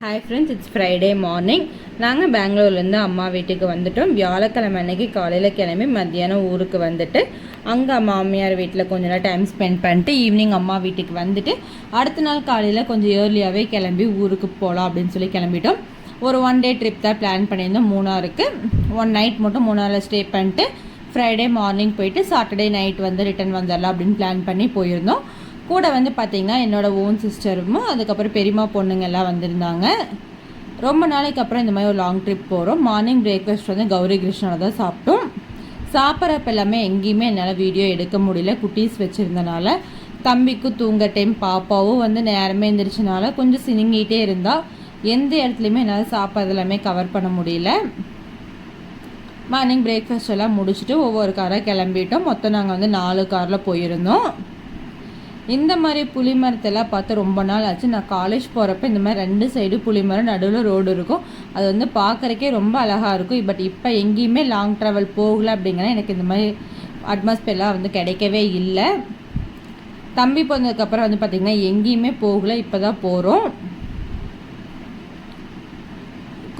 Hi friends, it's Friday morning. நாங்கள் பெங்களூர்லேருந்து அம்மா வீட்டுக்கு வந்துட்டோம். வியாழக்கிழமை அன்னைக்கு காலையில் கிளம்பி மத்தியானம் ஊருக்கு வந்துட்டு அங்கே மாமியார் வீட்டில் கொஞ்ச நேரம் டைம் ஸ்பெண்ட் பண்ணிட்டு ஈவினிங் அம்மா வீட்டுக்கு வந்துட்டு அடுத்த நாள் காலையில் கொஞ்சம் ஏர்லியாகவே கிளம்பி ஊருக்கு போகலாம் அப்படின்னு சொல்லி கிளம்பிட்டோம். ஒரு 1 டே ட்ரிப் தான் பிளான் பண்ணியிருந்தோம். மூணாருக்கு 1 நைட் மட்டும் மூணாரில் ஸ்டே பண்ணிட்டு ஃப்ரைடே மார்னிங் போயிட்டு சாட்டர்டே நைட் வந்து ரிட்டன் வந்துடலாம் அப்படின்னு பிளான் பண்ணி போயிருந்தோம். கூட வந்து பார்த்திங்கன்னா என்னோடய ஓன் சிஸ்டரும் அதுக்கப்புறம் பெரியம்மா பொண்ணுங்க எல்லாம் வந்திருந்தாங்க. ரொம்ப நாளைக்கு அப்புறம் இந்த மாதிரி ஒரு லாங் ட்ரிப் போகிறோம். மார்னிங் பிரேக்ஃபாஸ்ட் வந்து கௌரி கிருஷ்ணாவில் தான் சாப்பிட்டோம். சாப்பிட்றப்ப எல்லாமே எங்கேயுமே என்னால் வீடியோ எடுக்க முடியல, குட்டீஸ் வச்சுருந்தனால. தம்பிக்கும் தூங்க டைம், பாப்பாவும் வந்து நேரமே எழுந்திரிச்சனால கொஞ்சம் சினிங்கிட்டே இருந்தால் எந்த இடத்துலையுமே என்னால் சாப்பாடு எல்லாமே கவர் பண்ண முடியல. மார்னிங் பிரேக்ஃபாஸ்ட் எல்லாம் முடிச்சுட்டு ஒவ்வொரு காராக கிளம்பிட்டோம். மொத்தம் நாங்கள் வந்து 4 காரில் போயிருந்தோம். இந்த மாதிரி புளி மரத்தெல்லாம் பார்த்து ரொம்ப நாள் ஆச்சு. நான் காலேஜ் போகிறப்ப இந்த மாதிரி 2 சைடு புளி மரம், நடுவில் ரோடு இருக்கும். அது வந்து பார்க்குறக்கே ரொம்ப அழகாக இருக்கும். பட் இப்போ எங்கேயுமே லாங் ட்ராவல் போகலை அப்படிங்கன்னா எனக்கு இந்த மாதிரி அட்மாஸ்பியர்லாம் வந்து கிடைக்கவே இல்லை. தம்பி போனதுக்கப்புறம் வந்து பார்த்திங்கன்னா எங்கேயுமே போகலை, இப்போ தான் போகிறோம்.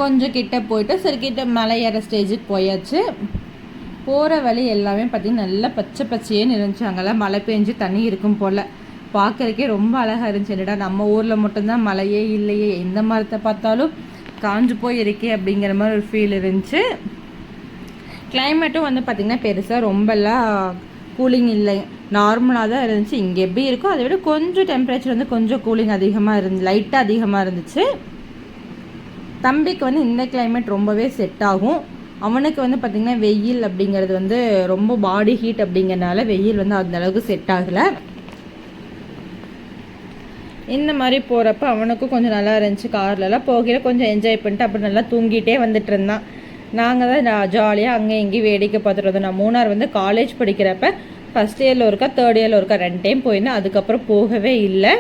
கொஞ்சம் கிட்ட போயிட்டு சரி கிட்ட மலை ஏற ஸ்டேஜுக்கு போயாச்சு. போகிற வழி எல்லாமே பார்த்திங்கன்னா நல்லா பச்சை பச்சையேன்னு இருந்துச்சு. அங்கெல்லாம் மழை பெஞ்சு தண்ணி இருக்கும் போல். பார்க்குறக்கே ரொம்ப அழகாக இருந்துச்சு. என்னடா நம்ம ஊரில் மட்டும்தான் மழையே இல்லையே, எந்த மரத்தை பார்த்தாலும் காஞ்சு போய் இருக்கே அப்படிங்கிற மாதிரி ஒரு ஃபீல் இருந்துச்சு. கிளைமேட்டும் வந்து பார்த்திங்கன்னா பெருசாக ரொம்பலாம் கூலிங் இல்லை, நார்மலாக தான் இருந்துச்சு. இங்கே எப்படி இருக்கோ அதை விட கொஞ்சம் டெம்பரேச்சர் வந்து கொஞ்சம் கூலிங் அதிகமாக லைட்டாக அதிகமாக இருந்துச்சு. தம்பிக்கு வந்து இந்த கிளைமேட் ரொம்பவே செட் ஆகும். அவனுக்கு வந்து பார்த்திங்கன்னா வெயில் அப்படிங்கிறது வந்து ரொம்ப பாடி ஹீட் அப்படிங்கிறனால வெயில் வந்து அந்த அளவுக்கு செட் ஆகலை. இந்த மாதிரி போகிறப்ப அவனுக்கும் கொஞ்சம் நல்லா இருந்துச்சு. கார்லலாம் போகையில் கொஞ்சம் என்ஜாய் பண்ணிட்டு அப்படி நல்லா தூங்கிட்டே வந்துட்டு இருந்தான். நாங்கள் தான் ஜாலியாக அங்கே எங்கேயும் வேடிக்கை பார்த்துட்டு வந்தோம். நான் மூணார் வந்து காலேஜ் படிக்கிறப்ப ஃபஸ்ட் இயரில் ஒருக்கா தேர்ட் இயரில் ஒருக்கா 2 டைம் போயிருந்தேன். அதுக்கப்புறம் போகவே இல்லை.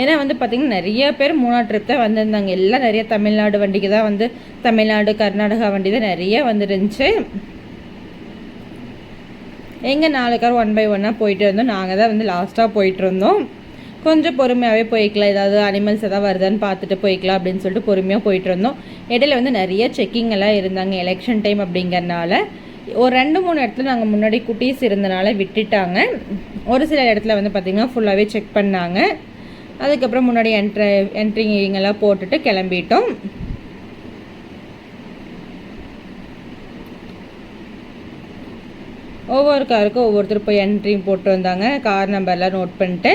ஏன்னா வந்து பார்த்திங்கன்னா நிறைய பேர் மூணார் ட்ரிப் தான் வந்திருந்தாங்க. எல்லாம் நிறைய தமிழ்நாடு வண்டிக்கு தான் வந்து தமிழ்நாடு கர்நாடகா வண்டி தான் நிறைய வந்துருந்துச்சு. எங்கள் 4 கார் 1 by 1 போயிட்டு இருந்தோம். நாங்கள் தான் வந்து லாஸ்ட்டாக போயிட்டு இருந்தோம். கொஞ்சம் பொறுமையாகவே போய்க்கலாம், ஏதாவது அனிமல்ஸ் எதாவது வருதான்னு பார்த்துட்டு போய்க்கலாம் அப்படின்னு சொல்லிட்டு பொறுமையாக போயிட்டு இருந்தோம். இடையில வந்து நிறைய செக்கிங் எல்லாம் இருந்தாங்க. எலெக்ஷன் டைம் அப்படிங்கிறனால ஒரு 2-3 இடத்துல நாங்கள் முன்னாடி குட்டீஸ் இருந்தனால விட்டுட்டாங்க. ஒரு சில இடத்துல வந்து பார்த்திங்கன்னா ஃபுல்லாகவே செக் பண்ணாங்க. அதுக்கப்புறம் முன்னாடி என்ட்ரிங்கெல்லாம் போட்டுட்டு கிளம்பிட்டோம். ஒவ்வொரு காருக்கும் ஒவ்வொருத்தர் போய் என்ட்ரி போட்டு வந்தாங்க. கார் நம்பர்லாம் நோட் பண்ணிட்டு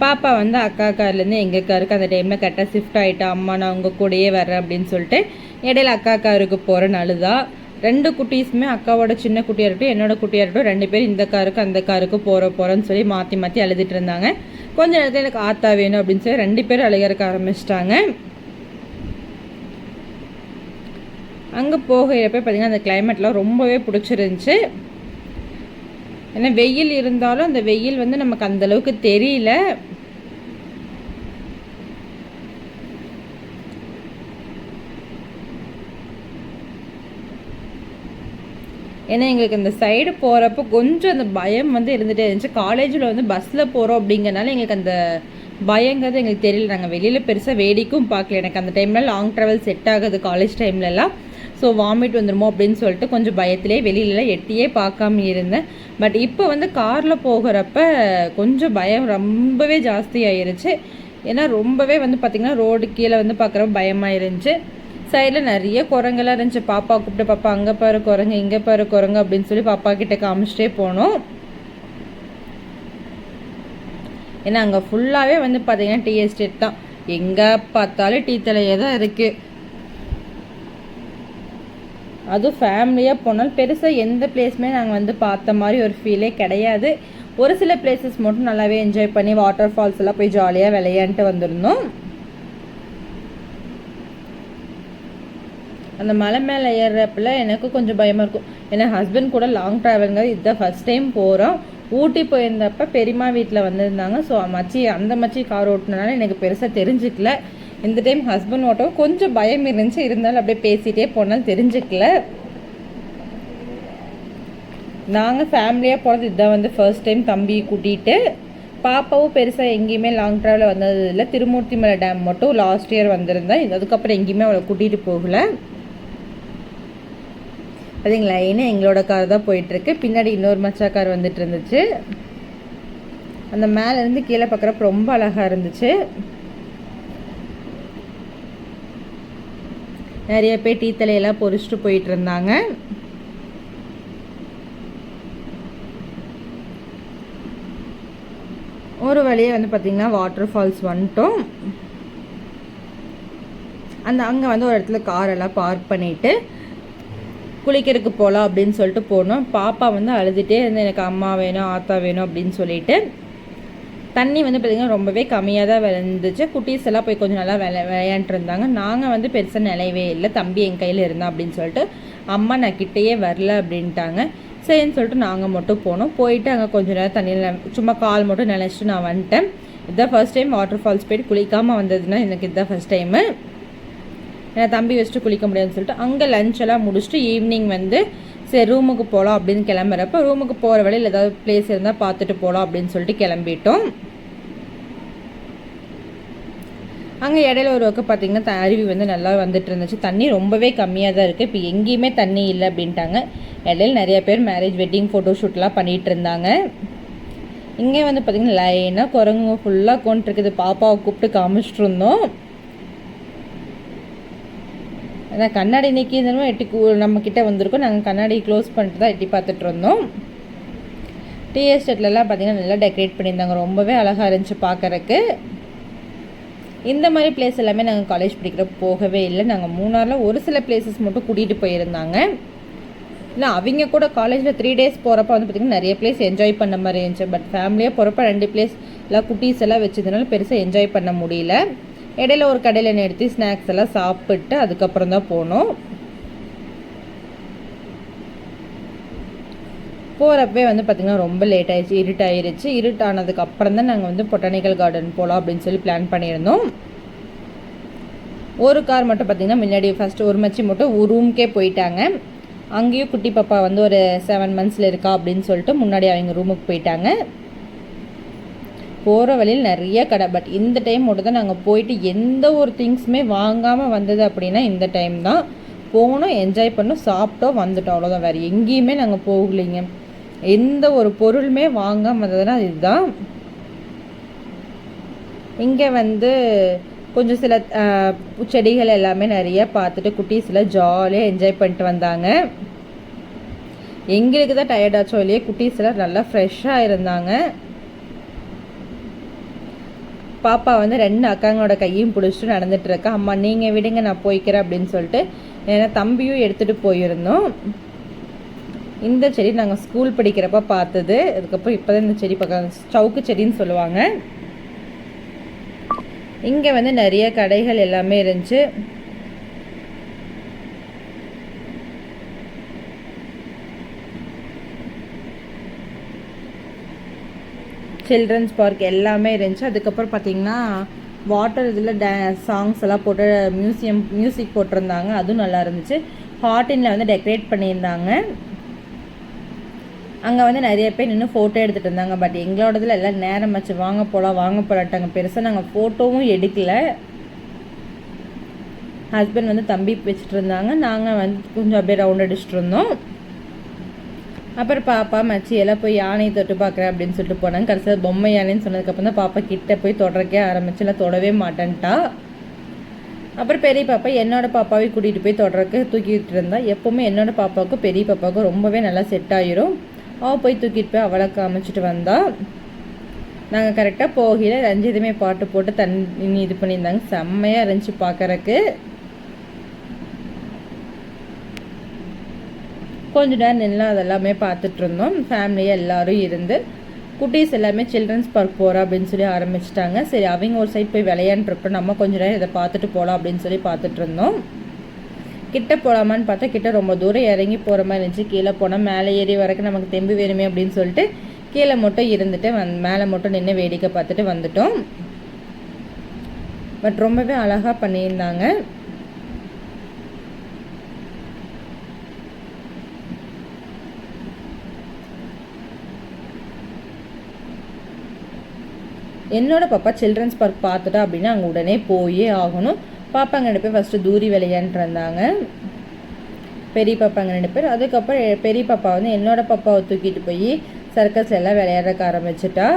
பாப்பா வந்து அக்கா கார்லேருந்து எங்கள் காருக்கு அந்த டைமில் கரெக்டாக ஷிஃப்ட் ஆகிட்டா. அம்மா நான் உங்கள் கூடயே வர்றேன் அப்படின்னு சொல்லிட்டு இடையில அக்கா காருக்கு போகிற நழுதா. 2 குட்டீஸுமே அக்காவோட சின்ன குட்டியாக இருக்கட்டும் என்னோட குட்டியாக இருக்கட்டும் 2 பேரும் இந்த காருக்கு அந்த காருக்கு போகிறோன்னு சொல்லி மாற்றி மாற்றி அழுதுட்டு இருந்தாங்க. கொஞ்சம் நேரத்தில் எனக்கு ஆத்தா வேணும் அப்படின்னு சொல்லி 2 பேரும் அழுகிறக்க ஆரம்பிச்சிட்டாங்க. அங்கே போகிறப்ப பார்த்திங்கன்னா அந்த கிளைமேட்லாம் ரொம்பவே பிடிச்சிருந்துச்சு. ஏன்னா வெயில் இருந்தாலும் அந்த வெயில் வந்து நமக்கு அந்தளவுக்கு தெரியல. ஏன்னா எங்களுக்கு இந்த சைடு போகிறப்போ கொஞ்சம் அந்த பயம் வந்து இருந்துகிட்டே இருந்துச்சு. காலேஜில் வந்து பஸ்ஸில் போகிறோம் அப்படிங்கிறனால எங்களுக்கு அந்த பயங்கிறது எங்களுக்கு தெரியல. நாங்கள் வெளியில் பெருசாக வேடிக்கும் பார்க்கல. எனக்கு அந்த டைமில் லாங் ட்ராவல் செட் ஆகுது காலேஜ் டைம்லலாம். ஸோ வாமிட் வந்துடுமோ அப்படின்னு சொல்லிட்டு கொஞ்சம் பயத்திலே வெளியிலலாம் எட்டியே பார்க்காம இருந்தேன். பட் இப்போ வந்து காரில் போகிறப்ப கொஞ்சம் பயம் ரொம்பவே ஜாஸ்தி ஆயிருச்சு. ஏன்னா ரொம்பவே வந்து பார்த்திங்கன்னா ரோடு கீழே வந்து பார்க்குறப்ப பயமாக இருந்துச்சு. சைடில் நிறைய குரங்கெல்லாம் இருந்துச்சு. பாப்பா கூப்பிட்டு பாப்பா அங்கே பாரு குரங்கு, இங்கே பாரு குரங்கு அப்படின்னு சொல்லி பாப்பா கிட்ட காமிச்சிட்டே போனோம். ஏன்னா அங்கே ஃபுல்லாகவே வந்து பார்த்திங்கன்னா டீ எஸ்டேட் தான். எங்கே பார்த்தாலும் டீ தலையே தான் இருக்குது. அதுவும் ஃபேமிலியாக போனாலும் பெருசாக எந்த பிளேஸுமே நாங்கள் வந்து பார்த்த மாதிரி ஒரு ஃபீலே கிடையாது. ஒரு சில பிளேசஸ் மட்டும் நல்லாவே என்ஜாய் பண்ணி வாட்டர் ஃபால்ஸ் எல்லாம் போய் ஜாலியாக விளையாண்டுட்டு வந்திருந்தோம். அந்த மலை மேலே ஏறுறப்பில் எனக்கு கொஞ்சம் பயமாக இருக்கும். ஏன்னா ஹஸ்பண்ட் கூட லாங் ட்ராவலுங்கிறது இதுதான் ஃபஸ்ட் டைம் போகிறோம். ஊட்டி போயிருந்தப்போ பெரியம்மா வீட்டில் வந்திருந்தாங்க. ஸோ அந்த மச்சி கார் ஓட்டினால எனக்கு பெருசாக தெரிஞ்சுக்கல. இந்த டைம் ஹஸ்பண்ட் ஓட்டவும் கொஞ்சம் பயம் இருந்துச்சு. இருந்தாலும் அப்படியே பேசிகிட்டே போனாலும் தெரிஞ்சுக்கல. நாங்கள் ஃபேமிலியாக போகிறது இதுதான் வந்து ஃபர்ஸ்ட் டைம் தம்பி கூட்டிகிட்டு பாப்பாவும் பெருசாக எங்கேயுமே லாங் ட்ராவலில் வந்தது இல்லை. திருமூர்த்தி மலை டேம் மட்டும் லாஸ்ட் இயர் வந்திருந்தேன். அதுக்கப்புறம் எங்கேயுமே அவளை கூட்டிகிட்டு போகலை. அதுங்களா லைனு எங்களோட கார் தான் போயிட்டுருக்கு. பின்னாடி இன்னொரு மச்சா கார் வந்துட்டு இருந்துச்சு. அந்த மேலேருந்து கீழே பார்க்குறப்ப ரொம்ப அழகாக இருந்துச்சு. நிறைய பேர் டீ தலையெல்லாம் பொறிச்சிட்டு போயிட்டு இருந்தாங்க. ஒரு வழியே வந்து பார்த்திங்கன்னா வாட்டர் ஃபால்ஸ் வந்துட்டோம். அங்கே வந்து ஒரு இடத்துல காரெல்லாம் பார்க் பண்ணிவிட்டு குளிக்கிறதுக்கு போகலாம் அப்படின்னு சொல்லிட்டு போனோம். பாப்பா வந்து அழுதுகிட்டே இருந்து எனக்கு அம்மா வேணும் ஆத்தா வேணும் அப்படின்னு சொல்லிட்டு. தண்ணி வந்து பார்த்திங்கன்னா ரொம்பவே கம்மியாக தான் விளைஞ்சிச்சு. குட்டீஸ் எல்லாம் போய் கொஞ்சம் நல்லா விளையாண்டுட்டு இருந்தாங்க. நாங்கள் வந்து பெருசாக நிலையவே இல்லை. தம்பி என் கையில் இருந்தான் அப்படின்னு சொல்லிட்டு அம்மா நான் கிட்டேயே வரல அப்படின்ட்டாங்க. சரின்னு சொல்லிட்டு நாங்கள் மட்டும் போனோம். போயிட்டு அங்கே கொஞ்சம் நேரம் தண்ணியில் சும்மா கால் மட்டும் நினச்சிட்டு நான் வந்துட்டேன். இதுதான் ஃபர்ஸ்ட் டைம் வாட்டர் ஃபால்ஸ் போயிட்டு குளிக்காமல் வந்ததுன்னா எனக்கு இதுதான் ஃபர்ஸ்ட் டைமு. ஏன்னா தம்பி வச்சுட்டு குளிக்க முடியாதுன்னு சொல்லிட்டு அங்கே லஞ்செல்லாம் முடிச்சுட்டு ஈவினிங் வந்து சரி ரூமுக்கு போகலாம் அப்படின்னு கிளம்புறப்ப ரூமுக்கு போகிற வழியில் ஏதாவது பிளேஸ் இருந்தால் பார்த்துட்டு போகலாம் அப்படின்னு சொல்லிட்டு கிளம்பிட்டோம். அங்கே இடையில ஒரு பக்கம் பார்த்திங்கன்னா அருவி வந்து நல்லா வந்துட்டு இருந்துச்சு. தண்ணி ரொம்பவே கம்மியாக தான் இருக்குது. இப்போ எங்கேயுமே தண்ணி இல்லை அப்படின்ட்டாங்க. இடையில நிறைய பேர் மேரேஜ் வெட்டிங் ஃபோட்டோஷூட்லாம் பண்ணிகிட்டு இருந்தாங்க. இங்கே வந்து பார்த்திங்கன்னா லைனாக குரங்கு ஃபுல்லாக கொண்டுருக்குது. பாப்பாவை கூப்பிட்டு காமிச்சிட்டு இருந்தோம். அதான் கண்ணாடி நீக்கி இருந்தாலும் எட்டி நம்மக்கிட்ட வந்திருக்கோம். நாங்கள் கண்ணாடி க்ளோஸ் பண்ணிட்டு தான் எட்டி பார்த்துட்டு இருந்தோம். டீ எஸ்டேட்லலாம் பார்த்திங்கன்னா நல்லா டெக்கரேட் பண்ணியிருந்தாங்க. ரொம்பவே அழகாக இருந்துச்சு பார்க்குறக்கு. இந்த மாதிரி பிளேஸ் எல்லாமே நாங்கள் காலேஜ் படிக்கிறப்ப போகவே இல்லை. நாங்கள் மூணாரில் ஒரு சில பிளேசஸ் மட்டும் கூட்டிகிட்டு போயிருந்தாங்க. இல்லை அவங்க கூட காலேஜில் 3 days போகிறப்ப வந்து பார்த்திங்கன்னா நிறைய பிளேஸ் என்ஜாய் பண்ண மாதிரி இருந்துச்சு. பட் ஃபேமிலியாக போகிறப்ப 2 பிளேஸ் எல்லாம் குட்டீஸ் எல்லாம் வச்சதுனால பெருசாக என்ஜாய் பண்ண முடியல. இடையில ஒரு கடையில் நிறுத்தி ஸ்நாக்ஸ் எல்லாம் சாப்பிட்டு அதுக்கப்புறம் தான் போனோம். போகிறப்பே வந்து பார்த்திங்கன்னா ரொம்ப லேட் ஆகிடுச்சு. இருட்டாயிருச்சு. இருட்டானதுக்கு அப்புறம் தான் நாங்கள் வந்து பொட்டானிக்கல் கார்டன் போகலாம் அப்படின்னு சொல்லி பிளான் பண்ணியிருந்தோம். ஒரு கார் மட்டும் பார்த்திங்கன்னா முன்னாடி ஃபஸ்ட்டு ஒரு மச்சி மட்டும் ரூமுக்கே போயிட்டாங்க. அங்கேயும் குட்டி பாப்பா வந்து ஒரு 7 months இருக்கா அப்படின்னு சொல்லிட்டு முன்னாடி அவங்க ரூமுக்கு போயிட்டாங்க. போகிற வழியில் நிறைய கடை. பட் இந்த டைம் மட்டும் தான் நாங்கள் போயிட்டு எந்த ஒரு திங்ஸுமே வாங்காமல் வந்தது அப்படின்னா இந்த டைம் தான். போனோம், என்ஜாய் பண்ணோம், சாப்பிட்டோம், வந்துட்டோம். அவ்வளோதான். வேறு எங்கேயுமே நாங்கள் போகலைங்க. எந்த ஒரு பொருளுமே வாங்காமல் வந்ததுன்னா இதுதான். இங்கே வந்து கொஞ்சம் சில செடிகள் எல்லாமே நிறைய பார்த்துட்டு குட்டீஸில் ஜாலியாக என்ஜாய் பண்ணிட்டு வந்தாங்க. எங்களுக்கு தான் டயர்டாச்சோ இல்லையே, குட்டீஸில் நல்லா ஃப்ரெஷ்ஷாக இருந்தாங்க. பாப்பா வந்து 2 அக்காங்களோட கையும் பிடிச்சிட்டு நடந்துட்டு இருக்கா. அம்மா நீங்கள் விடுங்க நான் போய்க்கிறேன் அப்படின்னு சொல்லிட்டு. ஏன்னா தம்பியும் எடுத்துகிட்டு போயிருந்தோம். இந்த செடி நாங்கள் ஸ்கூல் படிக்கிறப்ப பார்த்தது. அதுக்கப்புறம் இப்போ தான் இந்த செடி பார்க்க சவுக்கு செடின்னு சொல்லுவாங்க. இங்கே வந்து நிறைய கடைகள் எல்லாமே இருந்துச்சு. சில்ட்ரன்ஸ் பார்க் எல்லாமே இருந்துச்சு. அதுக்கப்புறம் பார்த்திங்கன்னா வாட்டர் இதில் சாங்ஸ் எல்லாம் போட்டு மியூசிக் போட்டிருந்தாங்க. அதுவும் நல்லா இருந்துச்சு. ஹாட்டினில் வந்து டெக்கரேட் பண்ணியிருந்தாங்க. அங்கே வந்து நிறைய பேர் நின்று ஃபோட்டோ எடுத்துகிட்டு இருந்தாங்க. பட் எங்களோடதுல எல்லாம் நேரம் வச்சு வாங்க போகலாட்டாங்க. பெருசாக நாங்கள் ஃபோட்டோவும் எடுக்கலை. ஹஸ்பண்ட் வந்து தம்பி வச்சுட்டு இருந்தாங்க. நாங்கள் வந்து கொஞ்சம் அப்படியே ரவுண்ட் அடிச்சுட்டு இருந்தோம். அப்புறம் பாப்பா மச்சி எல்லாம் போய் யானையை தொட்டு பார்க்குறேன் அப்படின்னு சொல்லிட்டு போனாங்க. கடைசியாக பொம்மை யானைன்னு சொன்னதுக்கப்புறம் தான் பாப்பா கிட்ட போய் தொடரக்கே ஆரம்பிச்சு. இல்லை தொடவே மாட்டேன்ட்டா. அப்புறம் பெரிய பாப்பா என்னோடய பாப்பாவை கூட்டிகிட்டு போய் தொடரக்கு தூக்கிட்டு இருந்தா. எப்போவுமே என்னோடய பாப்பாவுக்கும் பெரிய பாப்பாவுக்கும் ரொம்பவே நல்லா செட் ஆகிரும். அவள் போய் தூக்கிட்டு போய் அவளை காமிச்சிட்டு வந்தா. நாங்கள் கரெக்டாக போகல. ரஞ்சிதமே பாட்டு போட்டு தண்ணி இது பண்ணியிருந்தாங்க. செம்மையாக இருந்துச்சு பார்க்குறக்கு. கொஞ்ச நேரம் நின்று அதெல்லாமே பார்த்துட்டு இருந்தோம். ஃபேமிலியாக எல்லோரும் இருந்து குட்டீஸ் எல்லாமே சில்ட்ரன்ஸ் பார்க் போகிறோம் அப்படின்னு சொல்லி ஆரம்பிச்சிட்டாங்க. சரி அவங்க ஒரு சைட் போய் விளையாண்டுருப்போம், நம்ம கொஞ்ச நேரம் இதை பார்த்துட்டு போகலாம் அப்படின்னு சொல்லி பார்த்துட்டு இருந்தோம். கிட்ட போகலாமான்னு பார்த்தா கிட்ட ரொம்ப தூரம் இறங்கி போகிற மாதிரி இருந்துச்சு. கீழே போனால் மேலே ஏறி வரைக்கும் நமக்கு தெம்பு வேணுமே அப்படின்னு சொல்லிட்டு கீழே மட்டும் இருந்துட்டு மேலே மட்டும் நின்று வேடிக்கை பார்த்துட்டு வந்துட்டோம். பட் ரொம்பவே அழகாக பண்ணியிருந்தாங்க. என்னோட பாப்பா சில்ட்ரன்ஸ் பார்க் பார்த்துட்டா அப்படின்னா அங்கே உடனே போயே ஆகணும். பாப்பாங்க 2 பேர் ஃபஸ்ட்டு தூரி விளையாண்டுட்டு இருந்தாங்க, பெரிய பாப்பாங்க 2 பேர். அதுக்கப்புறம் பெரிய பாப்பா வந்து என்னோட பாப்பாவை தூக்கிட்டு போய் சர்க்கஸ் எல்லாம் விளையாடுறதுக்கு ஆரம்பிச்சிட்டா.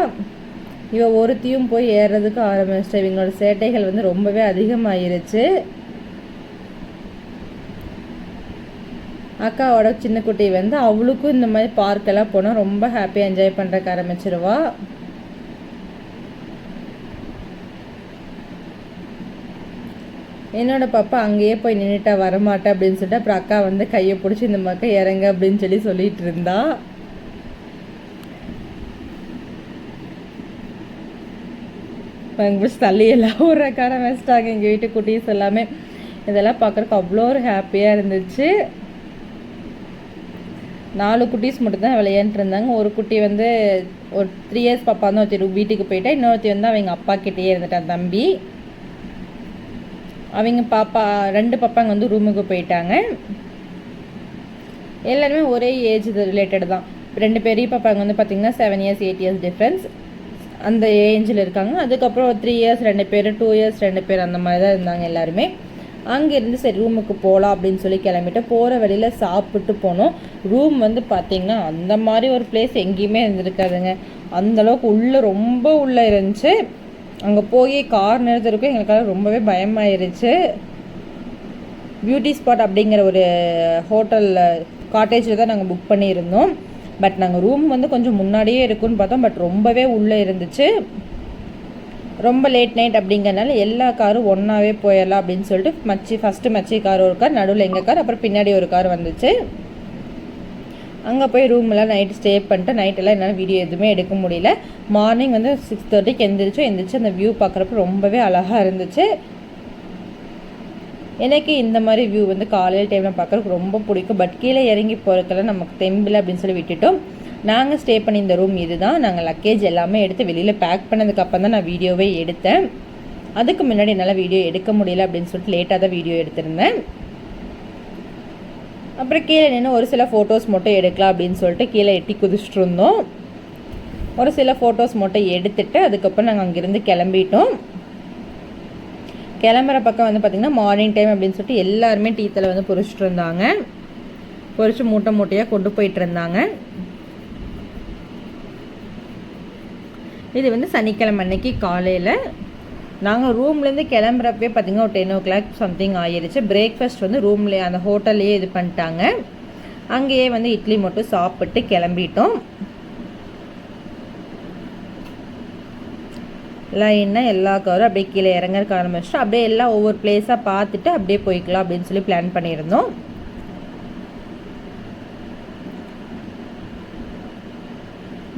இவ ஒருத்தியும் போய் ஏறுறதுக்கு ஆரம்பிச்சிட்டா. இவங்களோட சேட்டைகள் வந்து ரொம்பவே அதிகமாயிருச்சு. அக்காவோட சின்ன குட்டி வந்து அவளுக்கும் இந்த மாதிரி பார்க்கெல்லாம் போனால் ரொம்ப ஹாப்பியாக என்ஜாய் பண்ணுறக்கு ஆரம்பிச்சிருவா. என்னோட பாப்பா அங்கேயே போய் நின்றுட்டா, வரமாட்டேன் அப்படின்னு சொல்லிட்டு அப்புறம் அக்கா வந்து கையை பிடிச்சி இந்த மக்கள் இறங்க அப்படின்னு சொல்லிட்டு இருந்தா. தள்ளி எல்லாம் ஒரு ஆரம்பிச்சிட்டாங்க எங்கள் வீட்டு குட்டீஸ் எல்லாமே. இதெல்லாம் பார்க்குறக்கு அவ்வளோ ஒரு ஹாப்பியாக இருந்துச்சு. 4 குட்டீஸ் மட்டும்தான் விளையாண்டுட்டு இருந்தாங்க. ஒரு குட்டி வந்து ஒரு 3 இயர்ஸ் பாப்பா வந்து ஒருத்தி வீட்டுக்கு போயிட்டா, இன்னொருத்தி வந்து அவங்க அப்பா கிட்டேயே இருந்துட்டான் தம்பி. அவங்க பாப்பா 2 பாப்பாங்க வந்து ரூமுக்கு போயிட்டாங்க. எல்லாருமே ஒரே ஏஜ் ரிலேட்டட் தான். 2 பெரிய பாப்பாங்க வந்து பார்த்திங்கன்னா 7 இயர்ஸ் 8 இயர்ஸ் டிஃப்ரென்ஸ் அந்த ஏஜில் இருக்காங்க. அதுக்கப்புறம் 3 இயர்ஸ் 2 பேர், 2 இயர்ஸ் 2 பேர் அந்த மாதிரி தான் இருந்தாங்க எல்லாருமே. அங்கேருந்து சரி ரூமுக்கு போகலாம் அப்படின்னு சொல்லி கிளம்பிட்டு போகிற வழியில் சாப்பிட்டு போனோம். ரூம் வந்து பார்த்திங்கன்னா அந்த மாதிரி ஒரு பிளேஸ் எங்கேயுமே இருந்திருக்காதுங்க. அந்தளவுக்கு உள்ளே ரொம்ப உள்ளே இருந்துச்சு. அங்கே போய் கார் நிறுத்துறதுக்கும் எங்களுக்காக ரொம்பவே பயமாயிருச்சு. பியூட்டி ஸ்பாட் அப்படிங்கிற ஒரு ஹோட்டலில் காட்டேஜில் தான் நாங்கள் புக் பண்ணியிருந்தோம். பட் நாங்கள் ரூம் வந்து கொஞ்சம் முன்னாடியே இருக்குன்னு பார்த்தோம். பட் ரொம்பவே உள்ளே இருந்துச்சு. ரொம்ப லேட் நைட் அப்படிங்கிறனால எல்லா காரும் ஒன்றாவே போயிடலாம் அப்படின்னு சொல்லிட்டு ஃபஸ்ட்டு மச்சி கார் ஒரு கார், நடுவில் எங்கள் கார், அப்புறம் பின்னாடி ஒரு கார் வந்துச்சு. அங்கே போய் ரூமெல்லாம் நைட்டு ஸ்டே பண்ணிட்டு நைட்டெல்லாம் என்னால் வீடியோ எதுவுமே எடுக்க முடியல. மார்னிங் வந்து 6:30க்கு எந்திரிச்சு அந்த வியூ பார்க்குறப்ப ரொம்பவே அழகாக இருந்துச்சு. எனக்கு இந்த மாதிரி வியூ வந்து காலையில் டைமில் பார்க்குறதுக்கு ரொம்ப பிடிக்கும். பட் கீழே இறங்கி போகிறதுக்கெல்லாம் நமக்கு தெம்பில் அப்படின்னு சொல்லி விட்டுட்டோம். நாங்கள் ஸ்டே பண்ணி இந்த ரூம் இது தான். நாங்கள் லக்கேஜ் எல்லாமே எடுத்து வெளியில் பேக் பண்ணதுக்கப்புறம் தான் நான் வீடியோவே எடுத்தேன். அதுக்கு முன்னாடி என்னால் வீடியோ எடுக்க முடியல அப்படின்னு சொல்லிட்டு லேட்டாக தான் வீடியோ எடுத்திருந்தேன். அப்புறம் கீழே நின்று ஒரு சில ஃபோட்டோஸ் மட்டும் எடுக்கலாம் அப்படின்னு சொல்லிட்டு கீழே எட்டி குதிச்சுட்டு இருந்தோம். ஒரு சில ஃபோட்டோஸ் மட்டும் எடுத்துகிட்டு அதுக்கப்புறம் நாங்கள் அங்கேருந்து கிளம்பிட்டோம். கிளம்புற பக்கம் வந்து பார்த்திங்கன்னா மார்னிங் டைம் அப்படின்னு சொல்லிட்டு எல்லாருமே டீத்தில் வந்து பொரிச்சிட்டு இருந்தாங்க. பொரிச்சு மூட்டை மூட்டையாக கொண்டு போயிட்டு இருந்தாங்க. இது வந்து சனிக்கிழமை அன்னைக்கு காலையில் நாங்கள் ரூம்லேருந்து கிளம்புறப்பே பார்த்திங்கன்னா ஒரு 10 o'clock சம்திங் ஆகிடுச்சு. பிரேக்ஃபாஸ்ட் வந்து ரூம்லேயே அந்த ஹோட்டல்லையே இது பண்ணிட்டாங்க. அங்கேயே வந்து இட்லி மட்டும் சாப்பிட்டு கிளம்பிட்டோம். லைனாக எல்லா காரும் அப்படியே கீழே இறங்கறக்கு ஆரம்பிச்சிட்டோம். அப்படியே எல்லாம் ஒவ்வொரு பிளேஸாக பார்த்துட்டு அப்படியே போய்க்கலாம் அப்படின்னு சொல்லி பிளான் பண்ணியிருந்தோம்.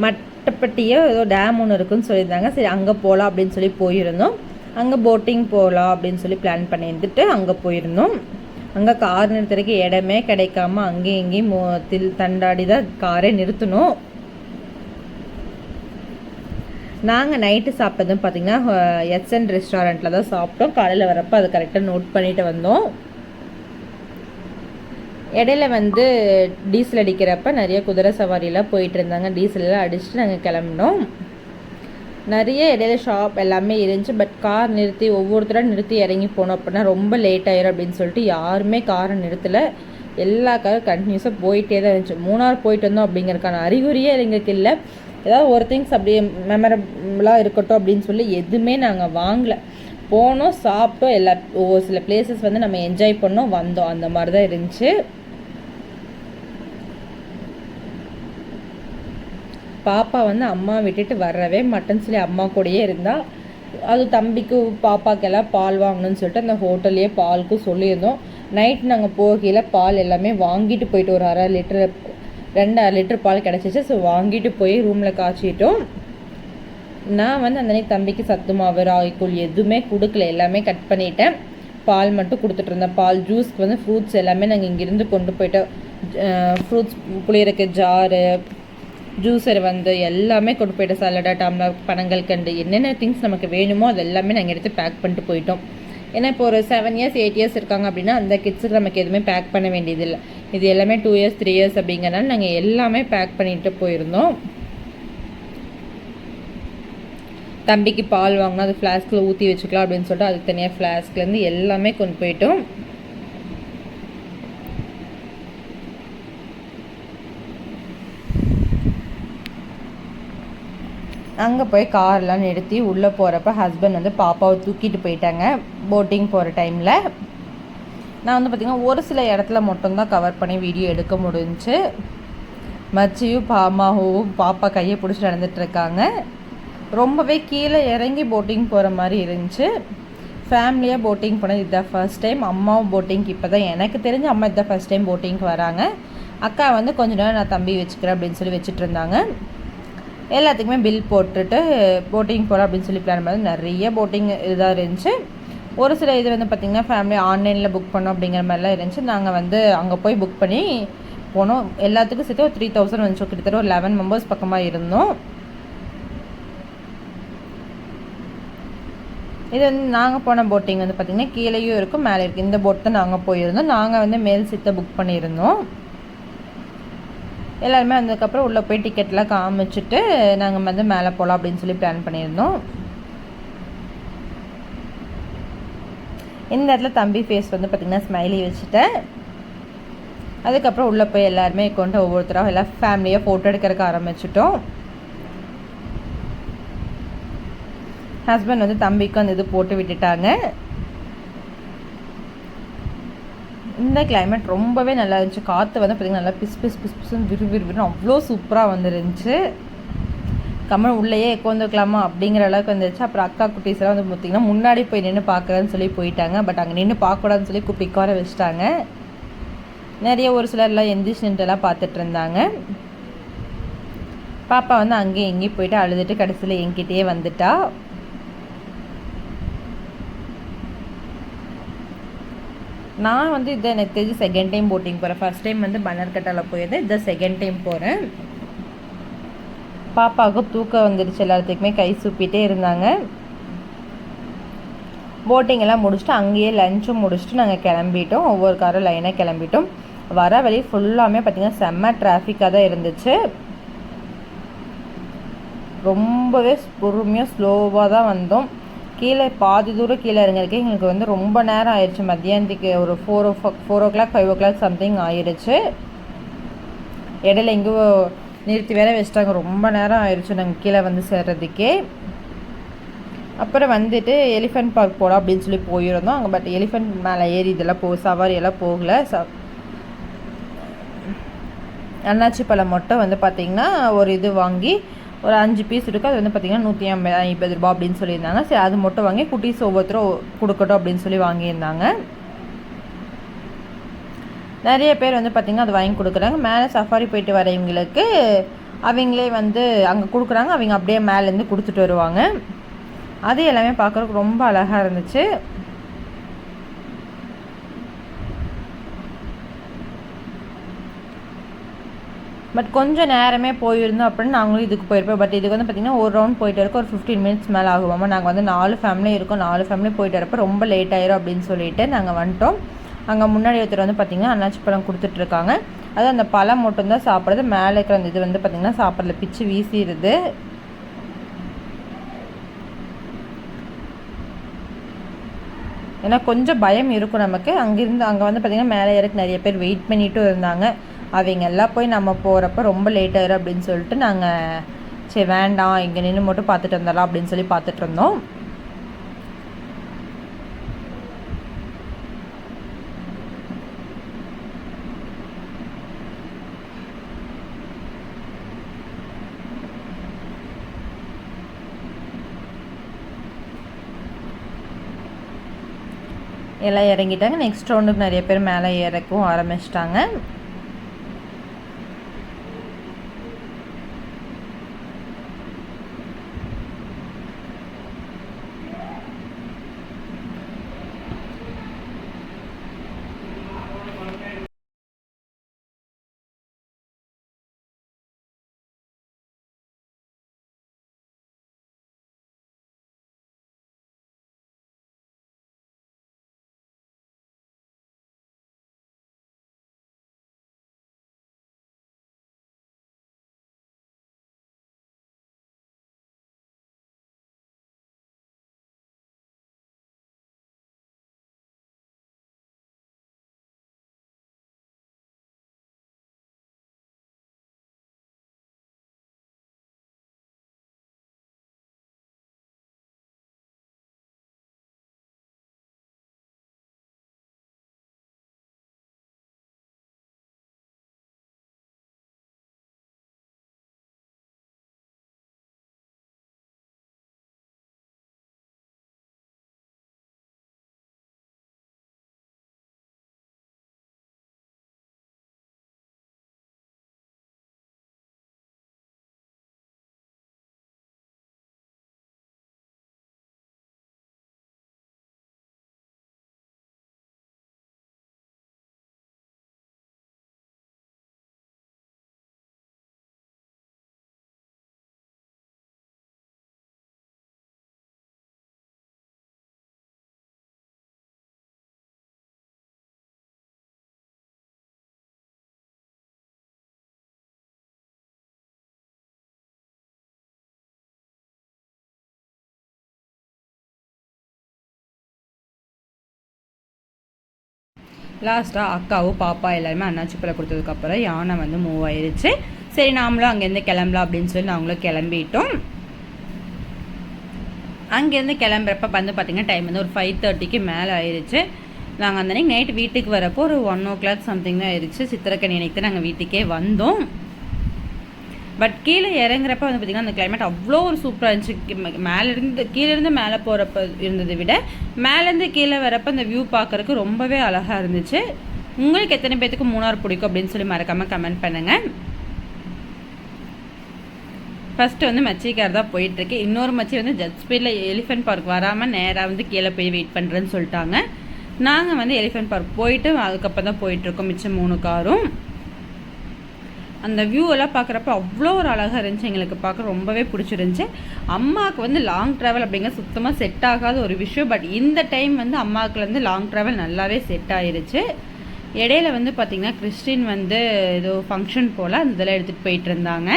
மட்டப்பட்டியோ ஏதோ டேம் ஒன்று இருக்குன்னு சொல்லியிருந்தாங்க. சரி அங்கே போகலாம் அப்படின்னு சொல்லி போயிருந்தோம். அங்கே போட்டிங் போகலாம் அப்படின்னு சொல்லி பிளான் பண்ணியிருந்துட்டு அங்கே போயிருந்தோம். அங்கே கார் நிறுத்துறதுக்கு இடமே கிடைக்காம அங்கேயும் இங்கேயும் தண்டாடி தான் காரே நிறுத்தணும். நாங்கள் நைட்டு சாப்பிட்டதும் பார்த்திங்கன்னா எஸ்என் ரெஸ்டாரண்ட்டில் தான் சாப்பிட்டோம். காலையில் வரப்போ அதை கரெக்டாக நோட் பண்ணிட்டு வந்தோம். இடையில வந்து டீசல் அடிக்கிறப்ப நிறைய குதிரை சவாரியெல்லாம் போயிட்டு இருந்தாங்க. டீசலெல்லாம் அடிச்சுட்டு நாங்கள் கிளம்பினோம். நிறைய இடையில ஷாப் எல்லாமே இருந்துச்சு. பட் கார் நிறுத்தி ஒவ்வொருத்தராக நிறுத்தி இறங்கி போனோம் அப்படின்னா ரொம்ப லேட் ஆயிரும் அப்படின்னு சொல்லிட்டு யாருமே காரை நிறுத்தலை. எல்லா காரும் கண்டினியூஸாக போயிட்டே தான் இருந்துச்சு. மூணார் போயிட்டு வந்தோம் அப்படிங்கிறதுக்கான அறிகுறியே எங்களுக்கு இல்லை. ஏதாவது ஒரு திங்ஸ் அப்படியே மெமரபுளாக இருக்கட்டும் அப்படின்னு சொல்லி எதுவுமே நாங்கள் வாங்கலை. போனோம், சாப்பிட்டோம், ஒவ்வொரு சில பிளேசஸ் வந்து நம்ம என்ஜாய் பண்ணோம், வந்தோம், அந்த மாதிரி தான் இருந்துச்சு. பாப்பா வந்து அம்மா விட்டுட்டு வரவே மாட்டேன்னு சொல்லி அம்மா கூடயே இருந்தால். அது தம்பிக்கு பாப்பாக்கெல்லாம் பால் வாங்கணும்னு சொல்லிட்டு அந்த ஹோட்டல்லையே பாலுக்கும் சொல்லியிருந்தோம். நைட் நாங்கள் போகையில் பால் எல்லாமே வாங்கிட்டு போயிட்டு ஒரு 1/2 லிட்டரு 2 லிட்டர் பால் கிடச்சிச்சு. ஸோ வாங்கிட்டு போய் ரூமில் காய்ச்சிட்டோம். நான் வந்து அந்த அன்றைக்கி தம்பிக்கு சத்து மாவு ராகிக்கூழ் எதுவுமே கொடுக்கல, எல்லாமே கட் பண்ணிட்டேன். பால் மட்டும் கொடுத்துட்டு இருந்தேன். பால் ஜூஸ்க்கு வந்து ஃப்ரூட்ஸ் எல்லாமே நாங்கள் இங்கேருந்து கொண்டு போயிட்டோம். ஃப்ரூட்ஸ் புளியறக்கு ஜாரு, ஜூஸர் வந்து எல்லாமே கொண்டு போயிட்டோம். சலடா, டம்ளர், பனங்கள் கண்டு என்னென்ன திங்ஸ் நமக்கு வேணுமோ அது எல்லாமே நாங்கள் எடுத்து பேக் பண்ணிட்டு போயிட்டோம். ஏன்னா இப்போ ஒரு 7 இயர்ஸ் 8 இயர்ஸ் இருக்காங்க அப்படின்னா அந்த கிட்ஸுக்கு நமக்கு எதுவுமே பேக் பண்ண வேண்டியதில்லை. இது எல்லாமே 2 இயர்ஸ் 3 இயர்ஸ் அப்படிங்கிறனால நாங்கள் எல்லாமே பேக் பண்ணிட்டு போயிருந்தோம். தம்பிக்கு பால் வாங்கினா அது ஃப்ளாஸ்கில் ஊற்றி வச்சுக்கலாம் அப்படின்னு சொல்லிட்டு அதுக்கு தனியாக ஃப்ளாஸ்க்லேருந்து எல்லாமே கொண்டு போயிட்டோம். அங்கே போய் கார்லாம் நிறுத்தி உள்ளே போகிறப்ப ஹஸ்பண்ட் வந்து பாப்பாவை தூக்கிட்டு போயிட்டாங்க போட்டிங் போகிற டைமில். நான் வந்து பார்த்திங்கன்னா ஒரு சில இடத்துல மட்டும்தான் கவர் பண்ணி வீடியோ எடுக்க முடிஞ்சுச்சு. மச்சியும் பாமாவும் பாப்பா கையை பிடிச்சி நடந்துகிட்ருக்காங்க. ரொம்பவே கீழே இறங்கி போட்டிங் போகிற மாதிரி இருந்துச்சு. ஃபேமிலியாக போட்டிங் போனது இதுதான் ஃபர்ஸ்ட் டைம். அம்மாவும் போட்டிங்க்கு இப்போ தான் எனக்கு தெரிஞ்ச அம்மா இதுதான் ஃபர்ஸ்ட் டைம் போட்டிங்க்கு வராங்க. அக்கா வந்து கொஞ்ச நேரம் நான் தம்பி வச்சுக்கிறேன் அப்படின்னு சொல்லி வச்சுட்டு இருந்தாங்க. எல்லாத்துக்குமே பில் போட்டுட்டு போட்டிங் போகிறோம் அப்படின்னு சொல்லி பிளான் பண்ணி நிறைய போட்டிங் இதாக இருந்துச்சு. ஒரு சில இது வந்து பார்த்திங்கன்னா ஃபேமிலி ஆன்லைனில் புக் பண்ணோம் அப்படிங்கிற மாதிரிலாம் இருந்துச்சு. நாங்கள் வந்து அங்கே போய் புக் பண்ணி போனோம். எல்லாத்துக்கும் சேர்த்து ஒரு 3000 வந்துச்சு. கிட்டத்தட்ட ஒரு 11 மெம்பர்ஸ் பக்கமாக இருந்தோம். இது வந்து நாங்கள் போன போட்டிங் வந்து பார்த்திங்கன்னா கீழேயும் இருக்கும் மேலே இருக்குது. இந்த போட் தான் நாங்கள் போயிருந்தோம். நாங்கள் வந்து மேல் சீட்டை புக் பண்ணியிருந்தோம். எல்லாருமே வந்ததுக்கப்புறம் உள்ளே போய் டிக்கெட்லாம் காமிச்சிட்டு நாங்கள் வந்து மேலே போகலாம் அப்படின்னு சொல்லி பிளான் பண்ணியிருந்தோம். இந்த இடத்துல தம்பி ஃபேஸ் வந்து பார்த்திங்கன்னா ஸ்மைலி வச்சுட்டேன். அதுக்கப்புறம் உள்ளே போய் எல்லாருமே கொண்டு ஒவ்வொருத்தராக எல்லாம் ஃபேமிலியாக ஃபோட்டோ எடுக்கிறதுக்கு ஆரம்பிச்சிட்டோம். ஹஸ்பண்ட் வந்து தம்பிக்கு அந்த இது போட்டு விட்டுட்டாங்க. இந்த கிளைமேட் ரொம்பவே நல்லா இருந்துச்சு. காற்று வந்து பார்த்திங்கன்னா நல்லா பிஸ் பிஸ் பிஸ் பிஸ்ன்னு விறுவிறுன்னு அவ்வளோ சூப்பராக வந்துருந்துச்சு. கமல் உள்ளேயே உட்காந்துக்கலாமா அப்படிங்கிற அளவுக்கு வந்துருச்சு. அப்புறம் அக்கா குட்டீஸ்லாம் வந்து பார்த்திங்கன்னா முன்னாடி போய் நின்று பார்க்குறேன்னு சொல்லி போயிட்டாங்க. பட் அங்கே நின்று பார்க்கக்கூடாதுன்னு சொல்லி கூப்பிட்டு உட்கார வச்சுட்டாங்க. நிறைய ஒரு சிலர்லாம் எந்திரிச்சு நின்றுலாம் பார்த்துட்டு இருந்தாங்க. பாப்பா வந்து அங்கேயும் எங்கேயும் போயிட்டு அழுதுட்டு கடைசியில் என்கிட்டயே வந்துட்டா. நான் வந்து இதை எனக்கு தெரிஞ்சு செகண்ட் டைம் போட்டிங் போகிறேன். ஃபர்ஸ்ட் டைம் வந்து பனர்கட்டாவில் போயிருந்தேன். இதை செகண்ட் டைம் போகிறேன். பாப்பாவுக்கு தூக்கம் வந்துடுச்சு. எல்லாத்துக்குமே கை சூப்பிட்டே இருந்தாங்க. போட்டிங் எல்லாம் முடிச்சுட்டு அங்கேயே லஞ்சும் முடிச்சுட்டு நாங்கள் கிளம்பிட்டோம். ஒவ்வொரு காரும் லைனாக கிளம்பிட்டோம். வர வழி ஃபுல்லாமே பார்த்திங்கன்னா செம்ம டிராஃபிக்காக தான் இருந்துச்சு. ரொம்பவே பொறுமையாக ஸ்லோவாக தான் வந்தோம். கீழே பாதி தூரம் கீழே இறங்கிருக்கு. எங்களுக்கு வந்து ரொம்ப நேரம் ஆயிடுச்சு. மத்தியானத்துக்கு ஒரு 4 o'clock 5 o'clock சம்திங் ஆயிடுச்சு. இடையில எங்கேயோ நிறுத்தி வேற வச்சுட்டாங்க. ரொம்ப நேரம் ஆயிடுச்சு நாங்கள் கீழே வந்து சேர்றதுக்கே. அப்புறம் வந்துட்டு எலிஃபென்ட் பார்க் போகலாம் அப்படின்னு சொல்லி போயிருந்தோம். அங்கே பட் எலிஃபென்ட் மேலே ஏறி இதெல்லாம் சவாரி எல்லாம் போகல. அன்னாச்சி பழம் மட்டும் வந்து பார்த்திங்கன்னா ஒரு இது வாங்கி ஒரு 5 பீஸ் இருக்குது. அது வந்து பார்த்திங்கன்னா 150 ரூபா அப்படின்னு சொல்லியிருந்தாங்க. சரி அது மட்டும் வாங்கி குட்டீஸ் ஒவ்வொருத்தரும் கொடுக்கட்டும் அப்படின்னு சொல்லி வாங்கியிருந்தாங்க. நிறைய பேர் வந்து பார்த்திங்கன்னா அது வாங்கி கொடுக்குறாங்க. மேலே சஃபாரி போயிட்டு வரவங்களுக்கு அவங்களே வந்து அங்கே கொடுக்குறாங்க. அவங்க அப்படியே மேலேருந்து கொடுத்துட்டு வருவாங்க. அது எல்லாமே பார்க்குறதுக்கு ரொம்ப அழகாக இருந்துச்சு. பட் கொஞ்சம் நேரமே போயிருந்தோம் அப்படின்னு நாங்களும் இதுக்கு போயிருப்போம். பட் இதுக்கு வந்து பார்த்திங்கன்னா ஒரு ரவுண்ட் போயிட்டு இருக்க ஒரு 15 minutes மேலே ஆகுவாமா. நாங்கள் வந்து 4 ஃபேமிலி இருக்கோம். 4 ஃபேமிலி போயிட்டு வரப்போ ரொம்ப லேட் ஆயிரும் அப்படின்னு சொல்லிட்டு நாங்கள் வந்துட்டோம். அங்கே முன்னாடி ஒருத்தர் வந்து பார்த்திங்கன்னா அன்னாச்சி பழம் கொடுத்துட்ருக்காங்க. அது அந்த பழம் மட்டும்தான் சாப்பிட்றது. மேலே இருக்கிற அந்த இது வந்து பார்த்திங்கன்னா சாப்பிட்றதுல பிச்சு வீசிடுது. ஏன்னா கொஞ்சம் பயம் இருக்கும் நமக்கு. அங்கேருந்து அங்கே வந்து பார்த்திங்கன்னா மேலே ஏறக்கு நிறைய பேர் வெயிட் பண்ணிட்டும் இருந்தாங்க. அவங்க எல்லாம் போய் நம்ம போகிறப்ப ரொம்ப லேட் ஆயிரும் அப்படின்னு சொல்லிட்டு நாங்கள் சரி வேண்டாம் இங்கே நின்று மட்டும் பார்த்துட்டு வந்துடலாம் அப்படின்னு சொல்லி பார்த்துட்டு இருந்தோம். எல்லாம் இறங்கிட்டாங்க. நெக்ஸ்ட் ரவுண்டுக்கு நிறைய பேர் மேலே ஏறக்கவும் ஆரம்பிச்சிட்டாங்க. லாஸ்ட்டாக அக்காவும் பாப்பா எல்லாருமே அண்ணாச்சி பழம் கொடுத்ததுக்கப்புறம் யானை வந்து மூவ் ஆயிடுச்சு. சரி நாமளும் அங்கேருந்து கிளம்பலாம் அப்படின்னு சொல்லி நாங்களும் கிளம்பிட்டோம். அங்கேருந்து கிளம்புறப்ப வந்து பார்த்திங்கன்னா டைம் வந்து ஒரு 5:30க்கு மேலே ஆயிடுச்சு. நாங்கள் அந்த அன்றைக்கி நைட் வீட்டுக்கு வரப்போ ஒரு 1 o'clock சம்திங் தான் ஆயிடுச்சு. சித்திரக்கனி அன்றைக்கி தான் நாங்கள் வீட்டுக்கே வந்தோம். பட் கீழே இறங்குறப்ப வந்து பார்த்திங்கன்னா அந்த கிளைமேட் அவ்வளோ ஒரு சூப்பராக இருந்துச்சு. கீழேருந்து மேலே போகிறப்ப இருந்ததை விட மேலேருந்து கீழே வரப்போ அந்த வியூ பார்க்குறதுக்கு ரொம்பவே அழகாக இருந்துச்சு. உங்களுக்கு எத்தனை பேர்த்துக்கு மூணார் பிடிக்கும் அப்படின்னு சொல்லி மறக்காமல் கமெண்ட் பண்ணுங்கள். ஃபஸ்ட்டு வந்து மச்சிக்கார் தான் போயிட்டுருக்கு. இன்னொரு மச்சி வந்து ஜெட் ஸ்பீடில் எலிஃபென்ட் பார்க் வராமல் நேராக வந்து கீழே போய் வெயிட் பண்ணுறேன்னு சொல்லிட்டாங்க. நாங்கள் வந்து எலிஃபென்ட் பார்க் போயிட்டு அதுக்கப்புறம் தான் போயிட்டுருக்கோம் மிச்சம் 3 காரும். அந்த வியூ எல்லாம் பார்க்குறப்ப அவ்வளோ ஒரு அழகாக இருந்துச்சு. எங்களுக்கு பார்க்க ரொம்பவே பிடிச்சிருந்துச்சி. அம்மாவுக்கு வந்து லாங் ட்ராவல் அப்படிங்கிற சுத்தமாக செட் ஆகாத ஒரு விஷயம். பட் இந்த டைம் வந்து அம்மாவுக்கு வந்து லாங் ட்ராவல் நல்லாவே செட் ஆயிருச்சு. இடையில வந்து பார்த்திங்கன்னா கிறிஸ்டின் வந்து ஏதோ ஃபங்க்ஷன் போல் அந்த இதெல்லாம் எடுத்துகிட்டு போயிட்டு இருந்தாங்க.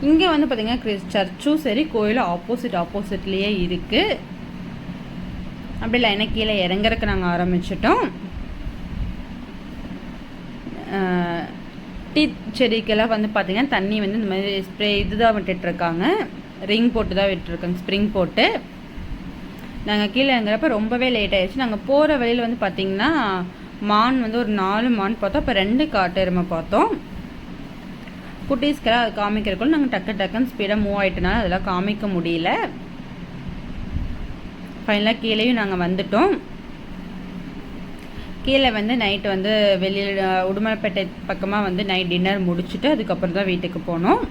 இங்கே வந்து பார்த்திங்கன்னா சர்ச்சும் சரி கோயிலும் ஆப்போசிட்லேயே இருக்குது. அப்படி லைனாக கீழே இறங்குறதுக்கு நாங்கள் ஆரம்பிச்சிட்டோம். டீ செடிக்கெல்லாம் வந்து பார்த்திங்கன்னா தண்ணி வந்து இந்த மாதிரி ஸ்ப்ரே இதுதான் விட்டுட்ருக்காங்க. ரிங் போட்டு தான் விட்டுருக்காங்க, ஸ்ப்ரிங் போட்டு. நாங்கள் கீழே இறங்குறப்ப ரொம்பவே லேட் ஆகிடுச்சு. நாங்கள் போகிற வழியில் வந்து பார்த்திங்கன்னா மான் வந்து ஒரு 4 மான் பார்த்தோம். அப்போ 2 காட்டு எருமை பார்த்தோம். குட்டீஸ்க்கெல்லாம் அது காமிக்கிறக்குள்ள நாங்கள் டக்குன்னு ஸ்பீடாக மூவ் ஆகிட்டனால அதெல்லாம் காமிக்க முடியல. ஃபைனலாக கீழேயும் நாங்கள் வந்துட்டோம். கீழே வந்து நைட்டு வந்து வெளியில் உடுமலைப்பேட்டை பக்கமாக வந்து நைட் டின்னர் முடிச்சுட்டு அதுக்கப்புறம் தான் வீட்டுக்கு போனோம்.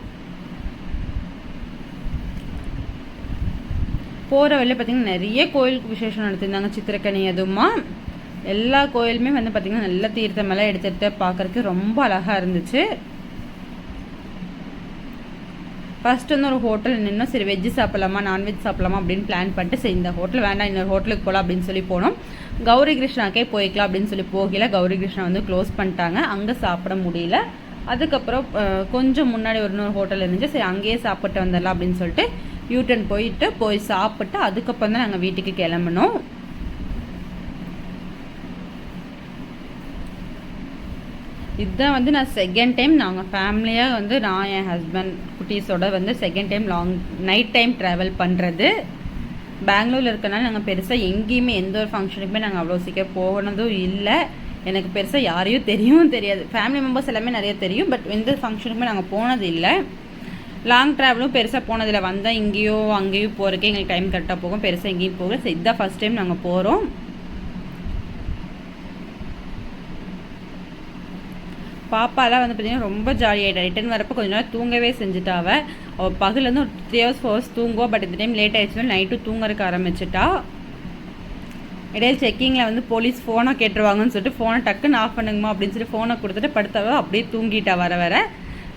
போகிற வழியில் பார்த்திங்கன்னா நிறைய கோயிலுக்கு விசேஷம் நடத்திருந்தாங்க. சித்திரக்கனி அதுமா எல்லா கோயிலுமே வந்து பார்த்திங்கன்னா நல்ல தீர்த்தமெல்லாம் எடுத்துகிட்டு பார்க்குறதுக்கு ரொம்ப அழகாக இருந்துச்சு. ஃபஸ்ட்டு வந்து ஒரு ஹோட்டல் நின்னோம். சரி வெஜ்ஜு சாப்பிட்லாமா நான்வெஜ் சாப்பிட்லாமா அப்படின்னு பிளான் பண்ணிட்டு சரி இந்த ஹோட்டல் வேண்டாம் இன்னொரு ஹோட்டலுக்கு போகலாம் அப்படின்னு சொல்லி போனோம். கௌரி கிருஷ்ணாக்கே போய்க்கலாம் அப்படின்னு சொல்லி போகல. கௌரி கிருஷ்ணா வந்து க்ளோஸ் பண்ணிட்டாங்க, அங்கே சாப்பிட முடியல. அதுக்கப்புறம் கொஞ்சம் முன்னாடி ஒரு இன்னொரு ஹோட்டல் இருந்துச்சு. சரி அங்கேயே சாப்பிட்டு வந்துடலாம் அப்படின்னு சொல்லிட்டு யூட்டன் போய் சாப்பிட்டு அதுக்கப்புறம் தான் நாங்கள் வீட்டுக்கு கிளம்பினோம். இதுதான் வந்து நான் செகண்ட் டைம் நாங்கள் ஃபேமிலியாக வந்து நான் என் ஹஸ்பண்ட் குட்டீஸோட வந்து second time night time travel பண்ணுறது. பெங்களூரில் இருக்கனால நாங்கள் பெருசாக எங்கேயுமே எந்த ஒரு ஃபங்க்ஷனுக்குமே நாங்கள் அவ்வளோ சீக்கிரம் போனதும் இல்லை. எனக்கு பெருசாக யாரையும் தெரியாது. ஃபேமிலி மெம்பர்ஸ் எல்லாமே நிறைய தெரியும். பட் எந்த ஃபங்க்ஷனுக்குமே நாங்கள் போனது இல்லை. லாங் ட்ராவலும் பெருசாக போனதில்லை. வந்தால் இங்கேயோ அங்கேயோ போகிறக்கே எங்களுக்கு டைம் கரெக்டாக போகும். பெருசாக எங்கேயும் போகல. சரி இதுதான் ஃபஸ்ட் டைம் நாங்கள் போகிறோம். பாப்பாலாம் வந்து பார்த்திங்கன்னா ரொம்ப ஜாலியாகிட்டா. ரிட்டன் வரப்போ கொஞ்ச நேரம் தூங்கவே செஞ்சுட்டாவ. அவள் பகலேருந்து ஒரு 3 hours 4 hours தூங்குவா. பட் இந்த டைம் லேட் ஆகிடுச்சுன்னா நைட்டும் தூங்குறதுக்கு ஆரம்பிச்சிட்டா. இடையில செக்கிங்கில் வந்து போலீஸ் ஃபோனை கேட்டுருவாங்கன்னு சொல்லிட்டு ஃபோனை டக்குன்னு ஆஃப் பண்ணுங்கம்மா அப்படின்னு சொல்லி ஃபோனை கொடுத்துட்டு படுத்தவ அப்படியே தூங்கிட்டா. வர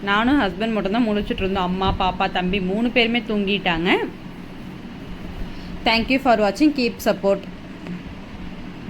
நானும் ஹஸ்பண்ட் மட்டும்தான் முழிச்சிட்டு இருந்தோம். அம்மா பாப்பா தம்பி 3 பேருமே தூங்கிட்டாங்க. தேங்க்யூ ஃபார் வாட்சிங். Keep support.